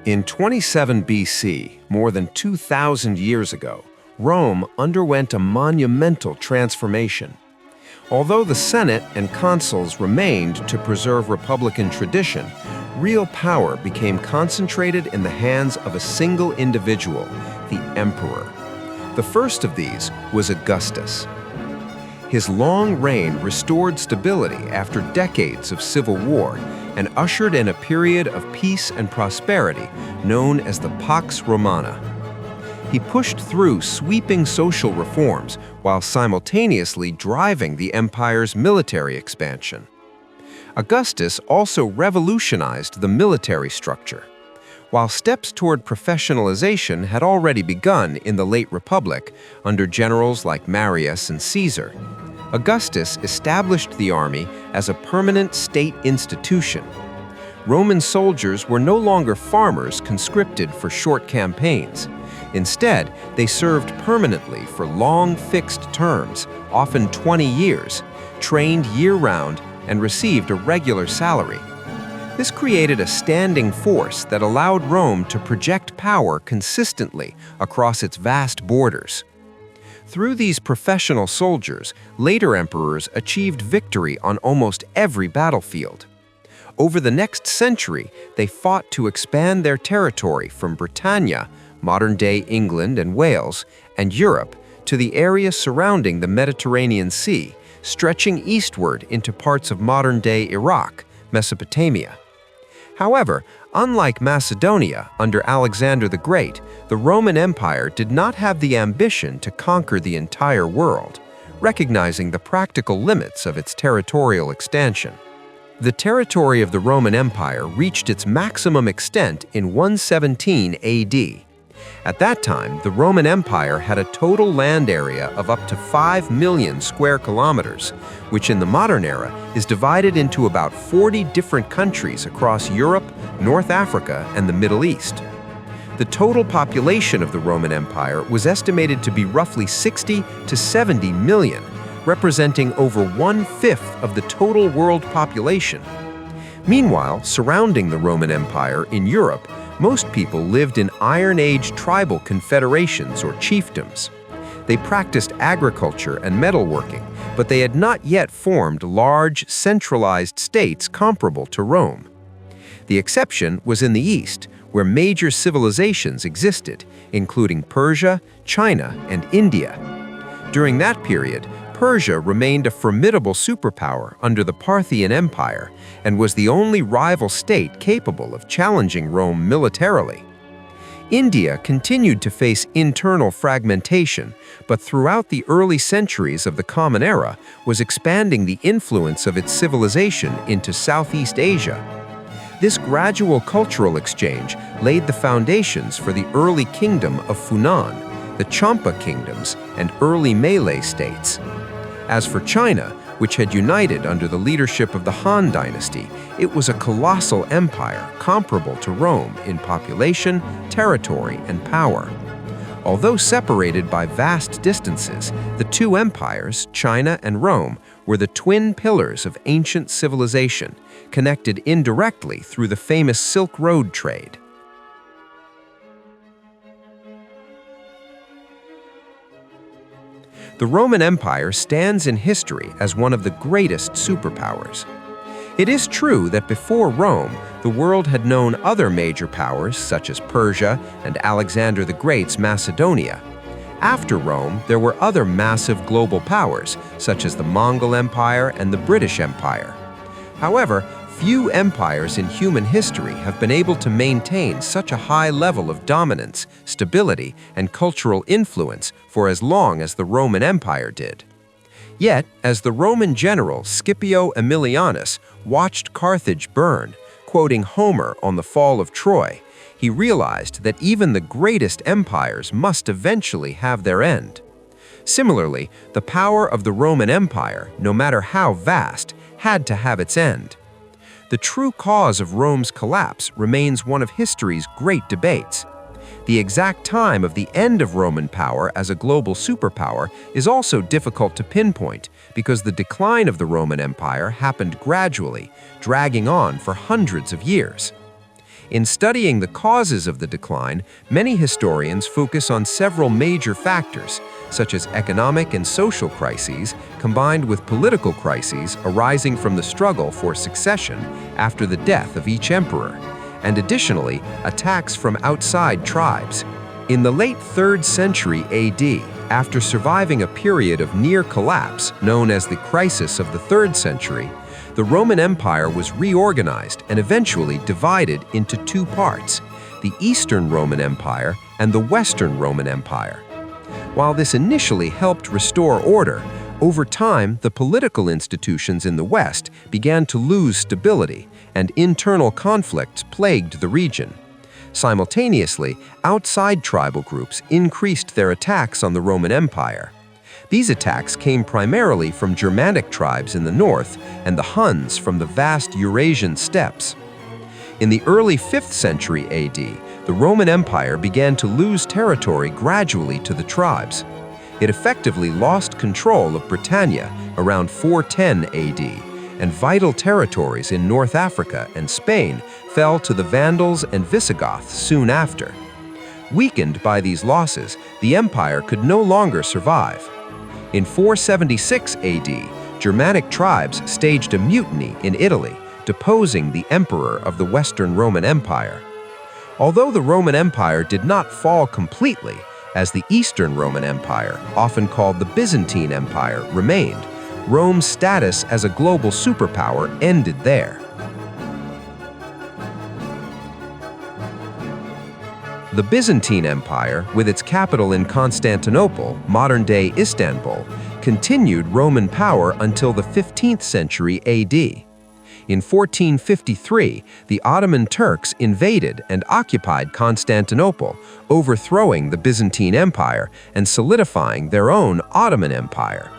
In 27 BC, more than 2,000 years ago, Rome underwent a monumental transformation. Although the Senate and consuls remained to preserve republican tradition, real power became concentrated in the hands of a single individual, the emperor. The first of these was Augustus. His long reign restored stability after decades of civil war and ushered in a period of peace and prosperity known as the Pax Romana. He pushed through sweeping social reforms while simultaneously driving the empire's military expansion. Augustus also revolutionized the military structure. While steps toward professionalization had already begun in the late Republic under generals like Marius and Caesar, Augustus established the army as a permanent state institution. Roman soldiers were no longer farmers conscripted for short campaigns. Instead, they served permanently for long fixed terms, often 20 years, trained year-round, and received a regular salary. This created a standing force that allowed Rome to project power consistently across its vast borders. Through these professional soldiers, later emperors achieved victory on almost every battlefield. Over the next century, they fought to expand their territory from Britannia, modern-day England and Wales, and Europe, to the area surrounding the Mediterranean Sea, stretching eastward into parts of modern-day Iraq, Mesopotamia. However, unlike Macedonia under Alexander the Great, the Roman Empire did not have the ambition to conquer the entire world, recognizing the practical limits of its territorial expansion. The territory of the Roman Empire reached its maximum extent in 117 AD. At that time, the Roman Empire had a total land area of up to 5 million square kilometers, which in the modern era is divided into about 40 different countries across Europe, North Africa, and the Middle East. The total population of the Roman Empire was estimated to be roughly 60 to 70 million, representing over 1/5 of the total world population. Meanwhile, surrounding the Roman Empire in Europe, most people lived in Iron Age tribal confederations or chiefdoms. They practiced agriculture and metalworking, but they had not yet formed large, centralized states comparable to Rome. The exception was in the East, where major civilizations existed, including Persia, China, and India. During that period, Persia remained a formidable superpower under the Parthian Empire and was the only rival state capable of challenging Rome militarily. India continued to face internal fragmentation, but throughout the early centuries of the Common Era was expanding the influence of its civilization into Southeast Asia. This gradual cultural exchange laid the foundations for the early kingdom of Funan, the Champa kingdoms, and early Malay states. As for China, which had united under the leadership of the Han Dynasty, it was a colossal empire comparable to Rome in population, territory, and power. Although separated by vast distances, the two empires, China and Rome, were the twin pillars of ancient civilization, connected indirectly through the famous Silk Road trade. The Roman Empire stands in history as one of the greatest superpowers. It is true that before Rome, the world had known other major powers such as Persia and Alexander the Great's Macedonia. After Rome, there were other massive global powers such as the Mongol Empire and the British Empire. However, few empires in human history have been able to maintain such a high level of dominance, stability, and cultural influence for as long as the Roman Empire did. Yet, as the Roman general Scipio Aemilianus watched Carthage burn, quoting Homer on the fall of Troy, he realized that even the greatest empires must eventually have their end. Similarly, the power of the Roman Empire, no matter how vast, had to have its end. The true cause of Rome's collapse remains one of history's great debates. The exact time of the end of Roman power as a global superpower is also difficult to pinpoint because the decline of the Roman Empire happened gradually, dragging on for hundreds of years. In studying the causes of the decline, many historians focus on several major factors, such as economic and social crises combined with political crises arising from the struggle for succession after the death of each emperor, and additionally, attacks from outside tribes. In the late 3rd century AD, after surviving a period of near collapse known as the Crisis of the 3rd century, the Roman Empire was reorganized and eventually divided into two parts, the Eastern Roman Empire and the Western Roman Empire. While this initially helped restore order, over time the political institutions in the West began to lose stability, and internal conflicts plagued the region. Simultaneously, outside tribal groups increased their attacks on the Roman Empire. These attacks came primarily from Germanic tribes in the north and the Huns from the vast Eurasian steppes. In the early 5th century AD, the Roman Empire began to lose territory gradually to the tribes. It effectively lost control of Britannia around 410 AD, and vital territories in North Africa and Spain fell to the Vandals and Visigoths soon after. Weakened by these losses, the empire could no longer survive. In 476 AD, Germanic tribes staged a mutiny in Italy, deposing the emperor of the Western Roman Empire. Although the Roman Empire did not fall completely, as the Eastern Roman Empire, often called the Byzantine Empire, remained, Rome's status as a global superpower ended there. The Byzantine Empire, with its capital in Constantinople, modern-day Istanbul, continued Roman power until the 15th century AD. In 1453, the Ottoman Turks invaded and occupied Constantinople, overthrowing the Byzantine Empire and solidifying their own Ottoman Empire.